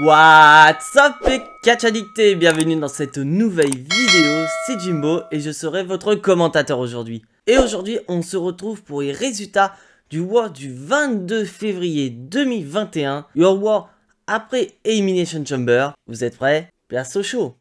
What's up les catch addictés, bienvenue dans cette nouvelle vidéo, c'est Jimbo et je serai votre commentateur aujourd'hui. Et aujourd'hui on se retrouve pour les résultats du War du 22 février 2021, Your War après Elimination Chamber. Vous êtes prêts? Place au show.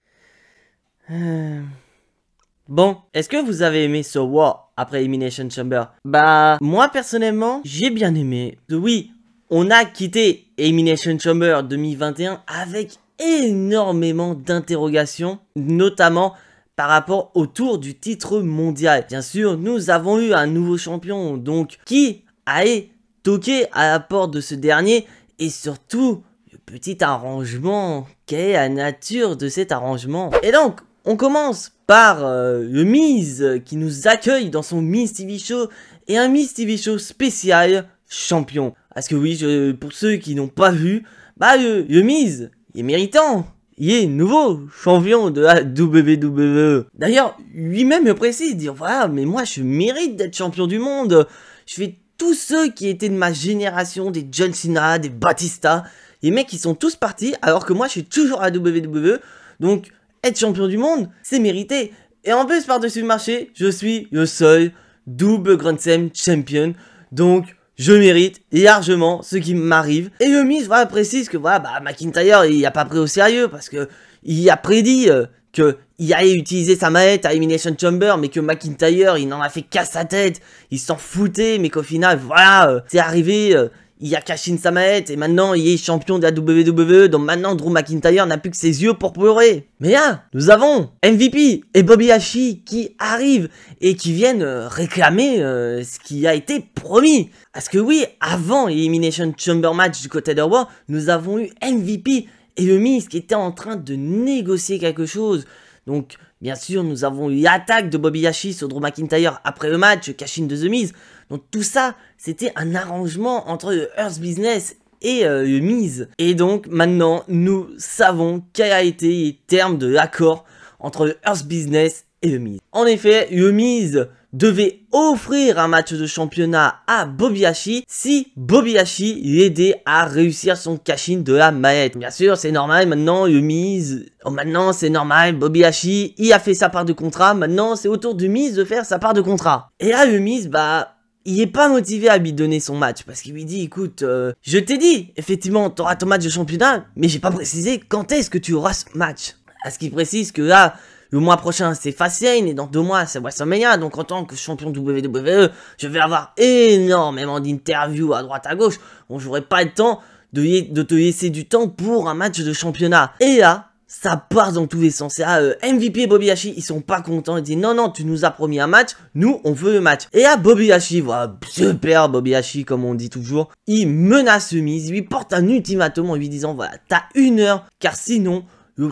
Bon, est-ce que vous avez aimé ce War après Elimination Chamber? Bah, moi personnellement, j'ai bien aimé. Oui, on a quitté Elimination Chamber 2021 avec énormément d'interrogations, notamment par rapport au tour du titre mondial. Bien sûr, nous avons eu un nouveau champion, donc qui allait toquer à la porte de ce dernier, et surtout, le petit arrangement, quelle est la nature de cet arrangement? Et donc, on commence par le Miz qui nous accueille dans son Miz TV Show, et un Miz TV Show spécial champion. Parce que oui, pour ceux qui n'ont pas vu, bah le Miz, il est méritant. Il est nouveau champion de la WWE. D'ailleurs, lui-même me précise, il dit voilà, mais moi je mérite d'être champion du monde. Je fais tous ceux qui étaient de ma génération, des John Cena, des Batista. Les mecs ils sont tous partis, alors que moi je suis toujours à la WWE. Donc être champion du monde, c'est mérité. Et en plus par-dessus le marché, je suis le seul double Grand Slam champion. Donc je mérite largement ce qui m'arrive. Et le Miz voilà, précise que voilà, bah, McIntyre il a pas pris au sérieux parce que il a prédit qu'il allait utiliser sa manette à Elimination Chamber, mais que McIntyre il n'en a fait qu'à sa tête, il s'en foutait, mais qu'au final voilà, c'est arrivé, il a caché sa manette et maintenant il est champion de la WWE, donc maintenant Drew McIntyre n'a plus que ses yeux pour pleurer. Mais là, nous avons MVP et Bobby Lashley qui arrivent et qui viennent réclamer ce qui a été promis. Parce que oui, avant Elimination Chamber match du côté de Raw, nous avons eu MVP et le Miz qui était en train de négocier quelque chose. Donc, bien sûr, nous avons eu l'attaque de Bobby Lashley sur Drew McIntyre après le match, cash-in de The Miz. Donc tout ça, c'était un arrangement entre le Hurt Business et le Miz. Et donc maintenant, nous savons quel a été les termes de l'accord entre le Hurt Business et le Miz. En effet, le Miz devait offrir un match de championnat à Bobby Lashley si Bobby Lashley l'aidait à réussir son cash-in de la mallette. Bien sûr, c'est normal, maintenant le Miz, maintenant c'est normal, Bobby Lashley, il a fait sa part de contrat, maintenant c'est au tour du Miz de faire sa part de contrat. Et là, le Miz, bah, il est pas motivé à lui donner son match parce qu'il lui dit écoute, je t'ai dit, effectivement, t'auras ton match de championnat, mais j'ai pas précisé quand est-ce que tu auras ce match. Parce qu'il précise que là, le mois prochain c'est Fastlane et dans 2 mois c'est WrestleMania, donc en tant que champion de WWE, je vais avoir énormément d'interviews à droite à gauche, bon j'aurai pas le temps de te laisser du temps pour un match de championnat. Et là, ça part dans tous les sens. MVP et Bobby Lashley, ils sont pas contents. Ils disent non, non, tu nous as promis un match. Nous, on veut le match. Et là, Bobby Lashley, voilà, super Bobby Lashley, comme on dit toujours. Il menace le Miz. Il lui porte un ultimatum en lui disant voilà, t'as 1 heure, car sinon,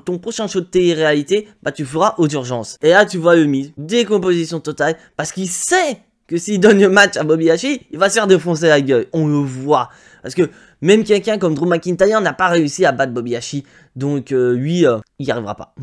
ton prochain show de télé-réalité, bah, tu feras aux urgences. Et là, tu vois le Miz, décomposition totale, parce qu'il sait que s'il donne le match à Bobby Lashley, il va se faire défoncer la gueule. On le voit. Parce que même quelqu'un comme Drew McIntyre n'a pas réussi à battre Bobby Lashley. Donc lui, il n'y arrivera pas.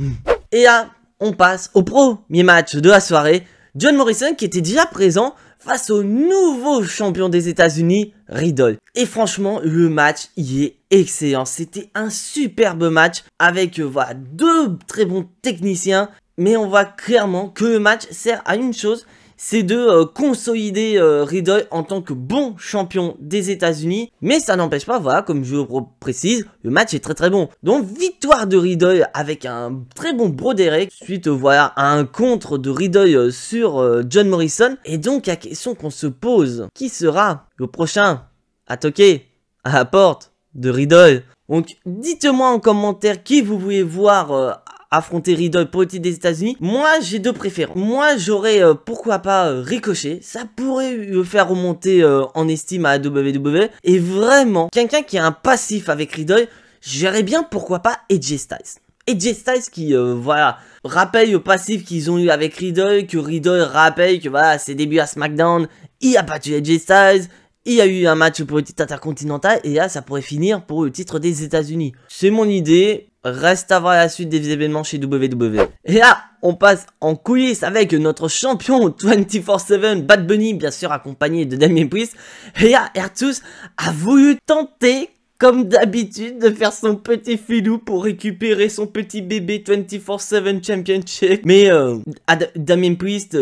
Et là, on passe au premier match de la soirée. John Morrison qui était déjà présent face au nouveau champion des États-Unis, Riddle. Et franchement, le match y est excellent. C'était un superbe match avec voilà, 2 très bons techniciens. Mais on voit clairement que le match sert à une chose, c'est de consolider Riddle en tant que bon champion des États-Unis. Mais ça n'empêche pas, voilà, comme je le précise, le match est très très bon. Donc victoire de Riddle avec un très bon Broderick, suite voilà à un contre de Riddle sur John Morrison. Et donc la question qu'on se pose, qui sera le prochain à toquer à la porte de Riddle? Donc dites-moi en commentaire qui vous voulez voir affronter Riddle pour le titre des États-Unis. Moi, j'ai 2 préférences. Moi, j'aurais pourquoi pas Ricochet. Ça pourrait le faire remonter en estime à la WWE. Et vraiment, quelqu'un qui a un passif avec Riddle, j'aurais bien pourquoi pas AJ Styles. AJ Styles qui, voilà, rappelle le passif qu'ils ont eu avec Riddle, que Riddle rappelle que voilà, ses débuts à SmackDown, il a battu AJ Styles. Il y a eu un match pour le titre intercontinental et là ça pourrait finir pour le titre des États-Unis. C'est mon idée, reste à voir la suite des événements chez WWE. Et là, on passe en coulisses avec notre champion 24/7 Bad Bunny, bien sûr accompagné de Damien Priest. Et là, Ertus a voulu tenter comme d'habitude, de faire son petit filou pour récupérer son petit bébé 24/7 Championship. Mais Damien Priest,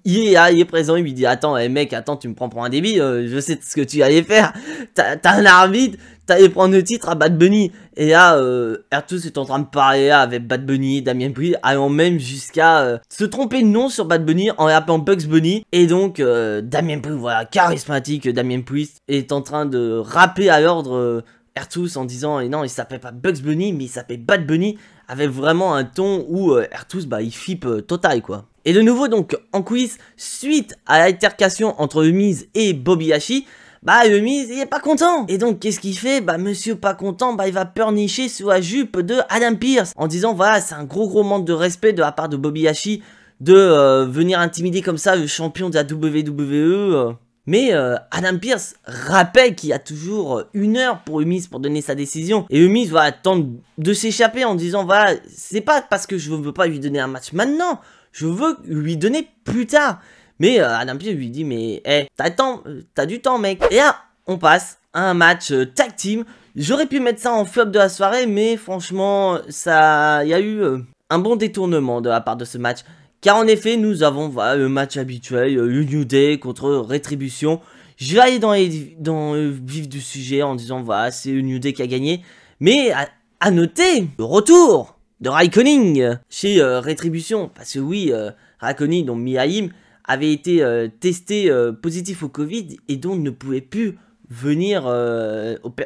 il est présent, il lui dit, attends, mec, attends, tu me prends pour un débile, je sais ce que tu allais faire. T'as un arbitre, t'allais prendre le titre à Bad Bunny. Et là, R2 est en train de parler avec Bad Bunny, Damien Priest, allant même jusqu'à se tromper de nom sur Bad Bunny en l'appelant Bugs Bunny. Et donc, Damien Priest, voilà, charismatique, Damien Priest est en train de rapper à l'ordre R2 en disant, et non, il s'appelle pas Bugs Bunny, mais il s'appelle Bad Bunny, avec vraiment un ton où R2, bah, il flippe total, quoi. Et de nouveau, donc, en quiz, suite à l'altercation entre The Miz et Bobby Lashley, bah, The Miz, il est pas content. Et donc, qu'est-ce qu'il fait? Bah, monsieur pas content, bah, il va pleurnicher sous la jupe de Adam Pearce, en disant, voilà, c'est un gros manque de respect de la part de Bobby Lashley de venir intimider comme ça le champion de la WWE. Mais Adam Pearce rappelle qu'il y a toujours 1 heure pour The Miz pour donner sa décision. Et The Miz va attendre de s'échapper en disant, voilà, c'est pas parce que je veux pas lui donner un match maintenant, je veux lui donner plus tard. Mais Adam Pearce lui dit, mais t'as du temps, mec. Et là, on passe à un match tag team. J'aurais pu mettre ça en flop de la soirée, mais franchement, il y a eu un bon détournement de la part de ce match. Car en effet, nous avons le match habituel, le New Day contre Rétribution. Je vais aller dans le vif du sujet en disant, voilà, c'est le New Day qui a gagné. Mais à noter le retour de Raikkonen chez Rétribution. Parce que oui, Raikkonen, donc Miaim, avait été testé positif au Covid et donc ne pouvait plus venir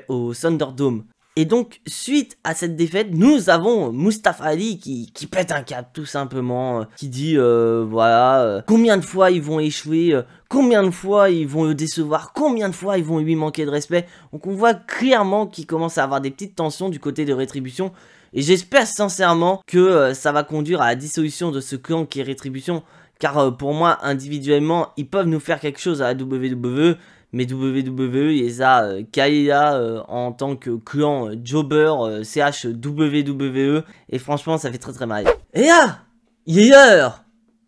au Thunderdome. Et donc, suite à cette défaite, nous avons Mustafa Ali qui pète un câble, tout simplement, qui dit, voilà, combien de fois ils vont échouer, combien de fois ils vont le décevoir, combien de fois ils vont lui manquer de respect. Donc on voit clairement qu'il commence à avoir des petites tensions du côté de Rétribution. Et j'espère sincèrement que ça va conduire à la dissolution de ce clan qui est Rétribution. Car pour moi, individuellement, ils peuvent nous faire quelque chose à la WWE. Mais WWE, il les a Kaila en tant que clan jobber, CH WWE. Et franchement, ça fait très mal. Et là, il est l'heure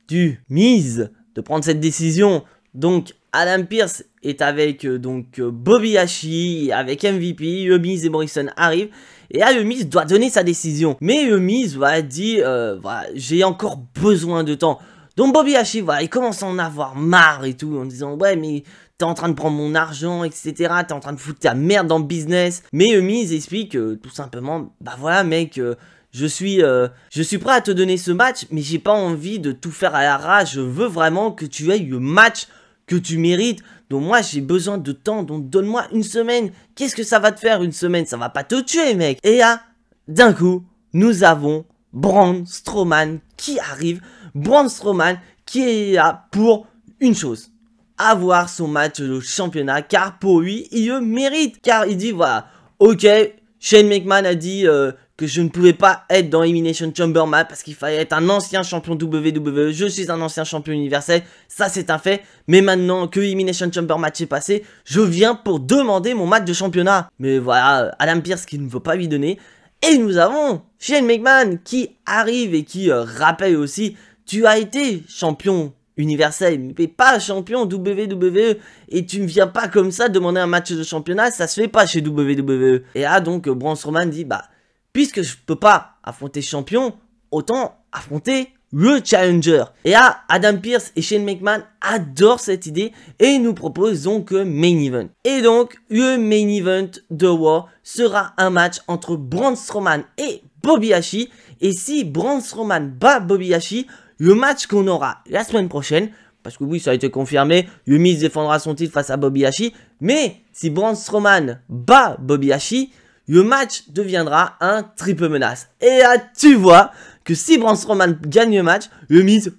du Miz de prendre cette décision. Donc, Adam Pearce est avec Bobby Lashley, avec MVP. Le Miz et Morrison arrivent. Et là, le Miz doit donner sa décision. Mais le Miz va dire, voilà, j'ai encore besoin de temps. Donc Bobby Lashley, voilà, il commence à en avoir marre et tout, en disant, ouais, mais t'es en train de prendre mon argent, etc. T'es en train de foutre ta merde dans le business. Mais Miz explique tout simplement, bah voilà mec, je suis prêt à te donner ce match, mais j'ai pas envie de tout faire à la rage. Je veux vraiment que tu aies le match que tu mérites. Donc moi j'ai besoin de temps, donc donne-moi 1 semaine. Qu'est-ce que ça va te faire 1 semaine? Ça va pas te tuer mec. Et là, d'un coup, nous avons Braun Strowman qui arrive. Braun Strowman qui est là pour une chose, avoir son match de championnat, car pour lui, il le mérite. Car il dit, voilà, ok, Shane McMahon a dit que je ne pouvais pas être dans Elimination Chamber match parce qu'il fallait être un ancien champion WWE. Je suis un ancien champion universel, ça c'est un fait. Mais maintenant que Elimination Chamber match est passé, je viens pour demander mon match de championnat. Mais voilà, Adam Pearce qui ne veut pas lui donner. Et nous avons Shane McMahon qui arrive et qui rappelle aussi, tu as été champion universel, mais pas champion WWE, et tu ne viens pas comme ça demander un match de championnat, ça se fait pas chez WWE. Et là donc Braun Strowman dit, bah puisque je peux pas affronter champion, autant affronter le challenger. Et là Adam Pearce et Shane McMahon adorent cette idée et nous proposent donc main event. Et donc le main event de Raw sera un match entre Braun Strowman et Bobby Lashley. Et si Braun Strowman bat Bobby Lashley, le match qu'on aura la semaine prochaine, parce que oui, ça a été confirmé, le Miz défendra son titre face à Bobby Lashley, mais si Braun Strowman bat Bobby Lashley, le match deviendra un triple menace. Et là, tu vois que si Braun Strowman gagne le match, le Miz,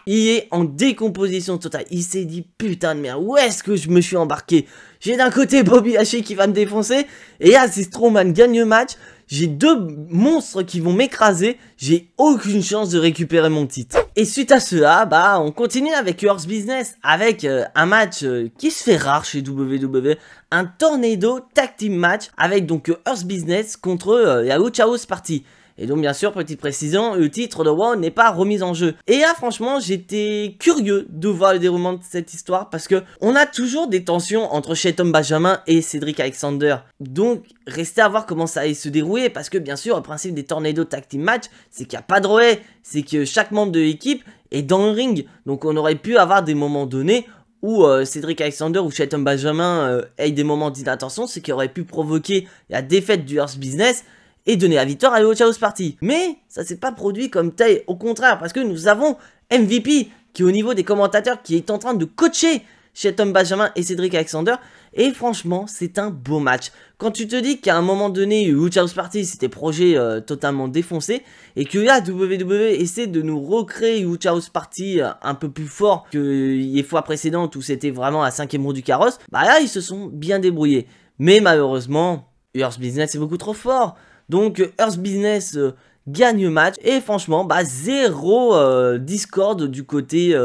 il est en décomposition totale. Il s'est dit, putain de merde, où est-ce que je me suis embarqué? J'ai d'un côté Bobby Lashley qui va me défoncer, et là, si Strowman gagne le match, j'ai 2 monstres qui vont m'écraser, j'ai aucune chance de récupérer mon titre. Et suite à cela, bah on continue avec Hurt Business, avec un match qui se fait rare chez WWE, un Tornado Tag Team match, avec donc Hurt Business contre la Lucha House Party. Et donc bien sûr, petite précision, le titre de WoW n'est pas remis en jeu. Et là franchement, j'étais curieux de voir le déroulement de cette histoire parce que on a toujours des tensions entre Shelton Benjamin et Cédric Alexander. Donc restez à voir comment ça allait se dérouler parce que bien sûr, le principe des Tornado Tag Team Match, c'est qu'il n'y a pas de relais, c'est que chaque membre de l'équipe est dans le ring. Donc on aurait pu avoir des moments donnés où Cédric Alexander ou Shelton Benjamin aient des moments d'inattention, ce qui aurait pu provoquer la défaite du Earth Business et donner la victoire à Lucha House Party. Mais ça s'est pas produit comme tel, au contraire, parce que nous avons MVP qui est au niveau des commentateurs, qui est en train de coacher Shelton Benjamin et Cédric Alexander, et franchement, c'est un beau match. Quand tu te dis qu'à un moment donné, Lucha House Party, c'était projet totalement défoncé, et que là, WWE essaie de nous recréer Lucha House Party un peu plus fort que les fois précédentes où c'était vraiment à 5e roue du carrosse, bah là, ils se sont bien débrouillés. Mais malheureusement, Earth Business est beaucoup trop fort. Donc Earth Business gagne le match et franchement bah zéro discorde du côté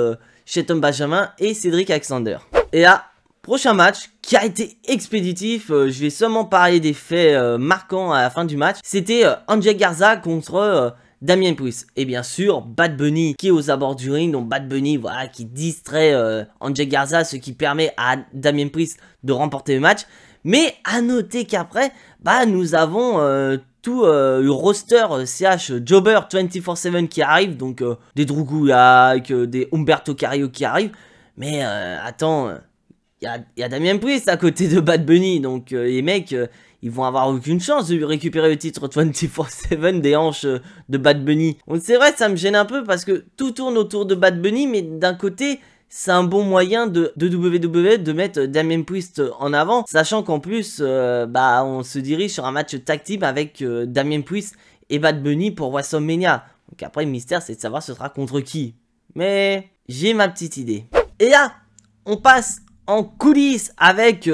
Shelton Benjamin et Cédric Alexander. Et là, prochain match qui a été expéditif, je vais seulement parler des faits marquants à la fin du match. C'était Angel Garza contre Damien Priest. Et bien sûr, Bad Bunny qui est aux abords du ring, donc Bad Bunny voilà, qui distrait Angel Garza, ce qui permet à Damien Priest de remporter le match. Mais à noter qu'après, bah nous avons tout le roster CH Jobber 24/7 qui arrive, donc des Drew Gulak, des Humberto Carrillo qui arrivent. Mais attends, il y a Damien Priest à côté de Bad Bunny, donc les mecs, ils vont avoir aucune chance de récupérer le titre 24/7 des hanches de Bad Bunny. Donc c'est vrai, ça me gêne un peu parce que tout tourne autour de Bad Bunny, mais d'un côté, c'est un bon moyen de WWE de mettre Damien Priest en avant, sachant qu'en plus, bah, on se dirige sur un match tag team avec Damien Priest et Bad Bunny pour WrestleMania. Donc après, le mystère, c'est de savoir ce sera contre qui. Mais j'ai ma petite idée. Et là, on passe en coulisses avec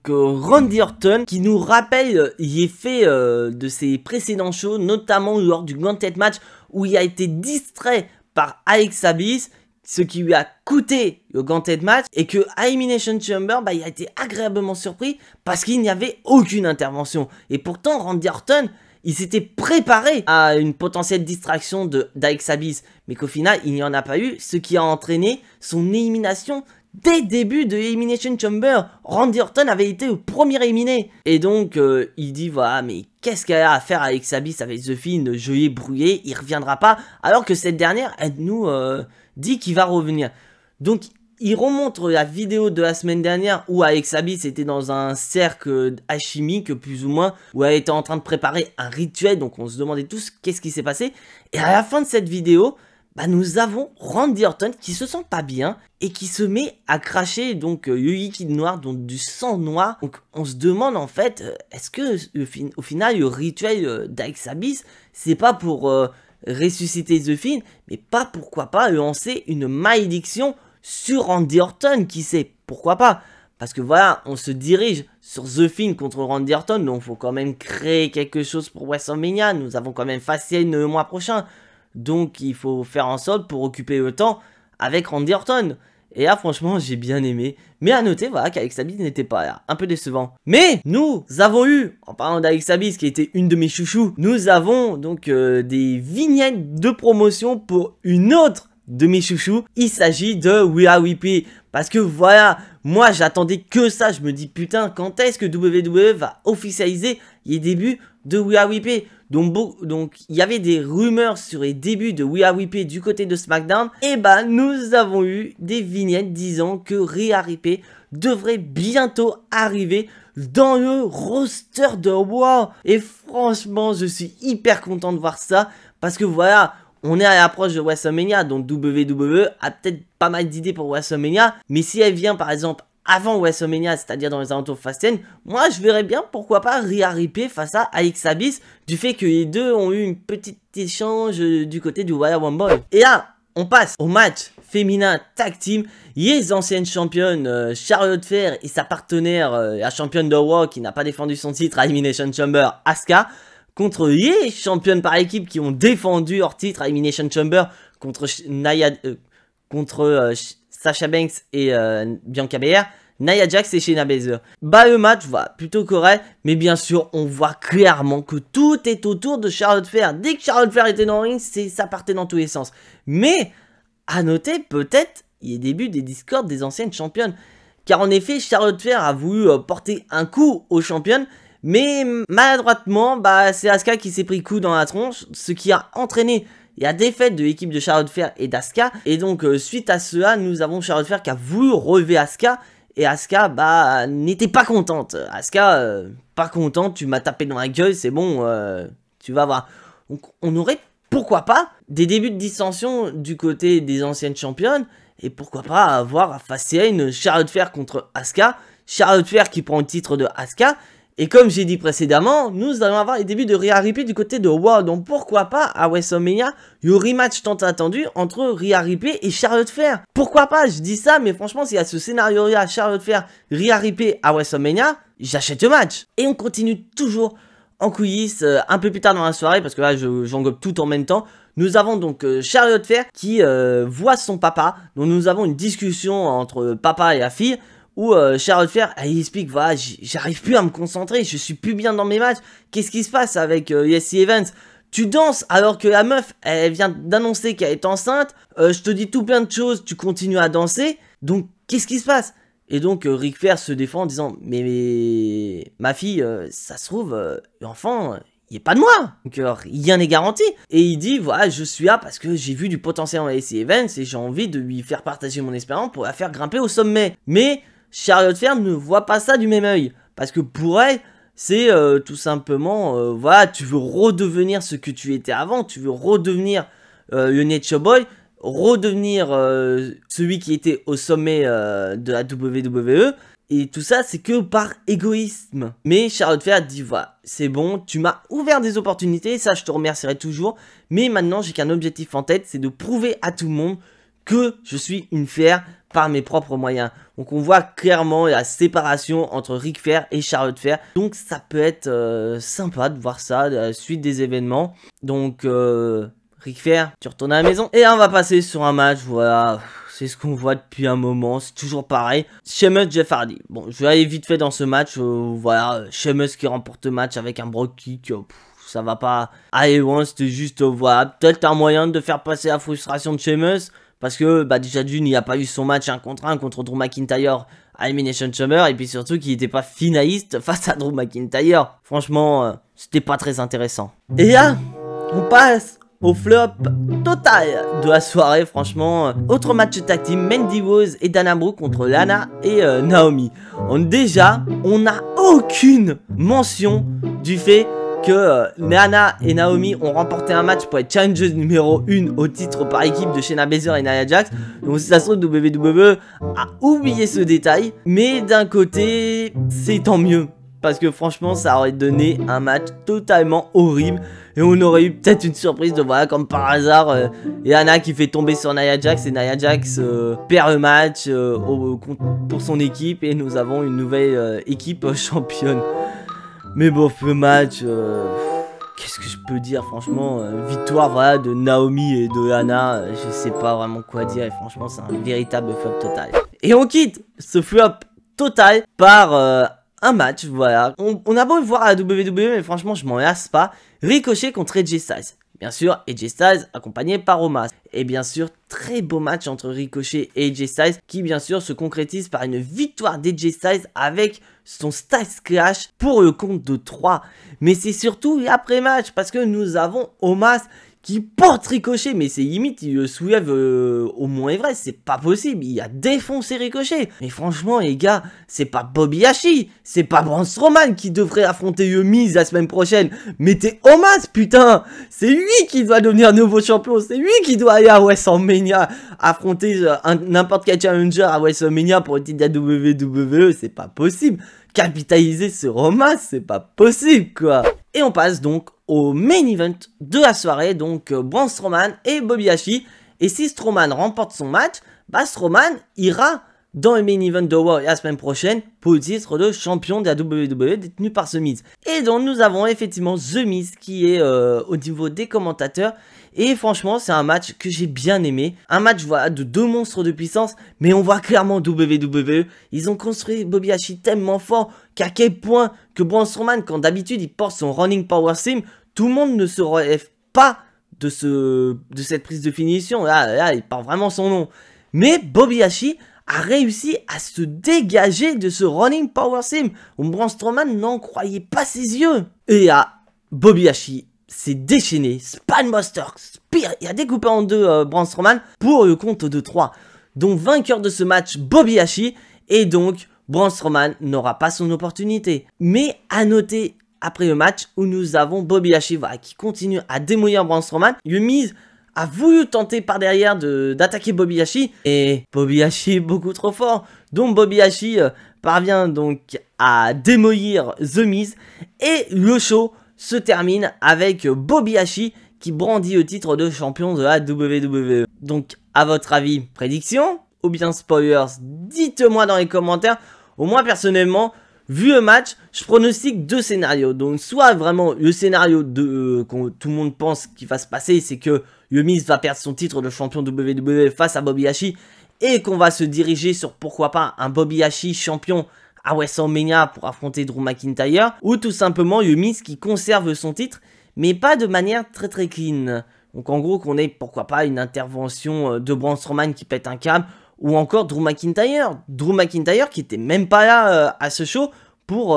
Randy Orton qui nous rappelle les faits de ses précédents shows, notamment lors du Gauntlet match où il a été distrait par Alex Abyss, ce qui lui a coûté le Gauntlet match, et que à Elimination Chamber, bah, il a été agréablement surpris parce qu'il n'y avait aucune intervention. Et pourtant, Randy Orton, il s'était préparé à une potentielle distraction d'Alex Abyss, mais qu'au final, il n'y en a pas eu, ce qui a entraîné son élimination dès le début de Elimination Chamber. Randy Orton avait été le premier éliminé. Et donc, il dit, voilà, mais qu'est-ce qu'elle a à faire avec Alex Abyss, avec The Fiend, gelé, brouillé, il reviendra pas, alors que cette dernière, elle nous dit qu'il va revenir. Donc, il remonte la vidéo de la semaine dernière où Alex Abyss était dans un cercle alchimique, plus ou moins, où elle était en train de préparer un rituel, donc on se demandait tous qu'est-ce qui s'est passé. Et à la fin de cette vidéo, bah, nous avons Randy Orton qui se sent pas bien et qui se met à cracher donc le liquide noir, donc du sang noir. Donc on se demande en fait, est-ce que au final le rituel d'Alex Abyss, c'est pas pour ressusciter The Fiend, mais pas pourquoi pas lancer une malédiction sur Randy Orton, qui sait, pourquoi pas. Parce que voilà, on se dirige sur The Fiend contre Randy Orton, donc il faut quand même créer quelque chose pour WrestleMania. Nous avons quand même Fastlane le mois prochain. Donc il faut faire en sorte pour occuper le temps avec Randy Orton. Et là franchement j'ai bien aimé. Mais à noter voilà qu'Alex Abyss n'était pas là. Un peu décevant. Mais nous avons eu, en parlant d'Alex Abyss qui était une de mes chouchous, nous avons donc des vignettes de promotion pour une autre de mes chouchous. Il s'agit de We Are WP. Parce que voilà, moi j'attendais que ça. Je me dis putain, quand est-ce que WWE va officialiser les débuts de We Are WP? Donc il y avait des rumeurs sur les débuts de We Are WP du côté de SmackDown. Et bah nous avons eu des vignettes disant que Rhea Ripley devrait bientôt arriver dans le roster de Raw. Et franchement je suis hyper content de voir ça. Parce que voilà, on est à l'approche de WrestleMania. Donc WWE a peut-être pas mal d'idées pour WrestleMania. Mais si elle vient par exemple avant WrestleMania, c'est-à-dire dans les alentours Fastlane, moi je verrais bien pourquoi pas Rhea Ripley face à Alex Abyss, du fait que les deux ont eu une petite échange du côté du Royal Rumble. Et là, on passe au match féminin tag team. Les anciennes championnes Charlotte Flair et sa partenaire, la championne de Raw qui n'a pas défendu son titre à Elimination Chamber, Asuka, contre les championnes par équipe qui ont défendu leur titre à Elimination Chamber contre Sasha Banks et Bianca Belair. Nia Jax et Shayna Baszler. Bah le match, voilà, plutôt correct, mais bien sûr, on voit clairement que tout est autour de Charlotte Flair. Dès que Charlotte Flair était dans le ring, ça partait dans tous les sens. Mais, à noter, peut-être, il y a début des discords des anciennes championnes. Car en effet, Charlotte Flair a voulu porter un coup aux championnes, mais maladroitement, bah, c'est Asuka qui s'est pris coup dans la tronche, ce qui a entraîné la défaite de l'équipe de Charlotte Flair et d'Asuka. Et donc, suite à cela, nous avons Charlotte Flair qui a voulu relever Asuka. Et Asuka, bah, n'était pas contente. Asuka, pas contente, tu m'as tapé dans la gueule, c'est bon, tu vas voir. Donc, on aurait, pourquoi pas, des débuts de dissension du côté des anciennes championnes. Et pourquoi pas avoir à face une Charlotte Flair contre Asuka. Charlotte Flair qui prend le titre de Asuka. Et comme j'ai dit précédemment, nous allons avoir les débuts de Rhea Ripley du côté de Raw. Donc pourquoi pas à WrestleMania, le rematch tant attendu entre Rhea Ripley et Charlotte Flair. Pourquoi pas, je dis ça, mais franchement, s'il y a ce scénario-là, Charlotte Flair, Rhea Ripley à WrestleMania, j'achète le match. Et on continue toujours en coulisses, un peu plus tard dans la soirée, parce que là, j'englobe tout en même temps. Nous avons donc Charlotte Flair qui voit son papa. Donc nous avons une discussion entre papa et la fille. Où Charlotte Flair, elle explique, voilà, j'arrive plus à me concentrer, je suis plus bien dans mes matchs. Qu'est-ce qui se passe avec Lacey Evans? Tu danses alors que la meuf, elle vient d'annoncer qu'elle est enceinte. Je te dis tout plein de choses, tu continues à danser. Donc, qu'est-ce qui se passe? Et donc, Ric Flair se défend en disant, mais ma fille, ça se trouve, l'enfant, il est pas de moi. Donc, rien n'est garanti. Et il dit, voilà, je suis là parce que j'ai vu du potentiel en Lacey Evans et j'ai envie de lui faire partager mon expérience pour la faire grimper au sommet. Mais Charlotte Flair ne voit pas ça du même œil. Parce que pour elle, c'est tout simplement, voilà, tu veux redevenir ce que tu étais avant. Tu veux redevenir le Nature Boy. Redevenir celui qui était au sommet de la WWE. Et tout ça, c'est que par égoïsme. Mais Charlotte Flair dit, voilà, c'est bon, tu m'as ouvert des opportunités. Ça, je te remercierai toujours. Mais maintenant, j'ai qu'un objectif en tête, c'est de prouver à tout le monde que je suis une Flair par mes propres moyens. Donc on voit clairement la séparation entre Ric Flair et Charlotte Flair. Donc ça peut être sympa de voir ça à la suite des événements. Donc Ric Flair, tu retournes à la maison. Et on va passer sur un match, voilà. C'est ce qu'on voit depuis un moment, c'est toujours pareil. Sheamus, Jeff Hardy. Bon, je vais aller vite fait dans ce match. Voilà, Sheamus qui remporte le match avec un brogue kick. Ça va pas aller loin, c'était juste, voilà, peut-être un moyen de faire passer la frustration de Sheamus. Parce que bah, déjà d'une, il n'y a pas eu son match 1 contre 1 contre Drew McIntyre à Elimination Chamber. Et puis surtout qu'il n'était pas finaliste face à Drew McIntyre. Franchement, c'était pas très intéressant. Et là, on passe au flop total de la soirée. Franchement, autre match tag team, Mandy Rose et Dana Brooke contre Lana et Naomi. Déjà, on n'a aucune mention du fait que Lana et Naomi ont remporté un match pour être challenger numéro 1 au titre par équipe de Shayna Baszler et Nia Jax. Donc si ça se trouve, WWE a oublié ce détail. Mais d'un côté, c'est tant mieux. Parce que franchement, ça aurait donné un match totalement horrible. Et on aurait eu peut-être une surprise de, voilà, comme par hasard, Lana qui fait tomber sur Nia Jax. Et Nia Jax perd le match pour son équipe. Et nous avons une nouvelle équipe championne. Mais bon, le match, qu'est-ce que je peux dire, franchement, victoire, voilà, de Naomi et de Lana, je sais pas vraiment quoi dire, et franchement, c'est un véritable flop total. Et on quitte ce flop total par un match, voilà. On a beau le voir à la WWE, mais franchement, je m'en lasse pas. Ricochet contre AJ Styles. Bien sûr, AJ Styles accompagné par Omos. Et bien sûr, très beau match entre Ricochet et AJ Styles qui bien sûr se concrétise par une victoire d'AJ Styles avec son Styles Clash pour le compte de 3. Mais c'est surtout l'après-match parce que nous avons Omos qui porte Ricochet, mais c'est limite, il le soulève au Mont Everest, c'est pas possible, il a défoncé Ricochet. Mais franchement les gars, c'est pas Bobby Lashley, c'est pas Braun Strowman qui devrait affronter The Miz la semaine prochaine, mais t'es Omos putain, c'est lui qui doit devenir nouveau champion, c'est lui qui doit aller à WrestleMania, affronter n'importe quel challenger à WrestleMania pour le titre de la WWE, c'est pas possible. Capitaliser sur Omos, c'est pas possible quoi. Et on passe donc au main event de la soirée, donc Braun Strowman et Bobby Lashley. Et si Strowman remporte son match, bah Strowman ira dans le main event de Raw la semaine prochaine pour le titre de champion de la WWE détenu par The Miz. Et donc nous avons effectivement The Miz qui est au niveau des commentateurs. Et franchement, c'est un match que j'ai bien aimé. Un match, voilà, de deux monstres de puissance. Mais on voit clairement WWE. Ils ont construit Bobby Lashley tellement fort qu'à quel point que Braun Strowman, quand d'habitude il porte son Running Power Steam, tout le monde ne se relève pas de cette prise de finition. Là, il porte vraiment son nom. Mais Bobby Lashley a réussi à se dégager de ce Running Power Steam où Braun Strowman n'en croyait pas ses yeux. Et à Bobby Lashley s'est déchaîné, Spinebuster, Spear, il a découpé en deux Braun Strowman pour le compte de 3. Donc vainqueur de ce match, Bobby Lashley, et donc Braun Strowman n'aura pas son opportunité. Mais à noter, après le match, où nous avons Bobby Lashley qui continue à démolir Braun Strowman, The Miz a voulu tenter par derrière d'attaquer Bobby Lashley, et Bobby Lashley est beaucoup trop fort. Donc Bobby Lashley parvient donc à démolir The Miz, et le show se termine avec Bobby Lashley qui brandit le titre de champion de la WWE. Donc, à votre avis, prédiction ou bien spoilers? Dites-moi dans les commentaires. Au moins, personnellement, vu le match, je pronostique deux scénarios. Donc, soit vraiment le scénario que tout le monde pense qu'il va se passer, c'est que The Miz va perdre son titre de champion de WWE face à Bobby Lashley et qu'on va se diriger sur, pourquoi pas, un Bobby Lashley champion à WrestleMania pour affronter Drew McIntyre, ou tout simplement The Miz qui conserve son titre, mais pas de manière très clean. Donc en gros qu'on ait, pourquoi pas, une intervention de Braun Strowman qui pète un câble, ou encore Drew McIntyre. Drew McIntyre qui était même pas là à ce show pour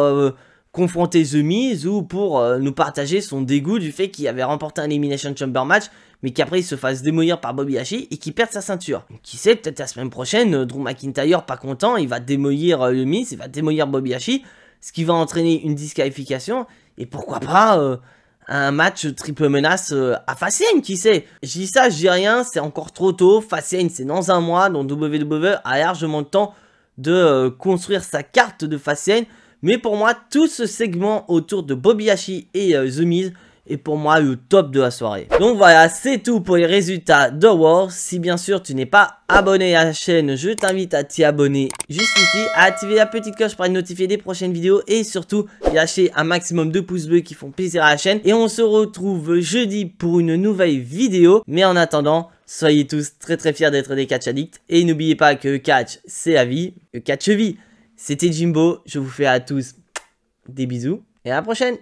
confronter The Miz, ou pour nous partager son dégoût du fait qu'il avait remporté un Elimination Chamber match, mais qu'après il se fasse démolir par Bobby Lashley et qu'il perde sa ceinture. Qui sait, peut-être la semaine prochaine, Drew McIntyre pas content, il va démolir The Miz, il va démolir Bobby Lashley, ce qui va entraîner une disqualification, et pourquoi pas un match triple menace à Fastlane, qui sait. Je dis ça, je dis rien, c'est encore trop tôt, Fastlane c'est dans un mois, donc WWE a largement le temps de construire sa carte de Fastlane, mais pour moi, tout ce segment autour de Bobby Lashley et The Miz est pour moi le top de la soirée. Donc voilà, c'est tout pour les résultats de Raw. Si bien sûr tu n'es pas abonné à la chaîne, je t'invite à t'y abonner juste ici, à activer la petite cloche pour être notifié des prochaines vidéos, et surtout lâcher un maximum de pouces bleus qui font plaisir à la chaîne. Et on se retrouve jeudi pour une nouvelle vidéo. Mais en attendant, soyez tous très fiers d'être des catch addicts, et n'oubliez pas que le catch c'est la vie, le catch vie. C'était Jimbo, je vous fais à tous des bisous et à la prochaine.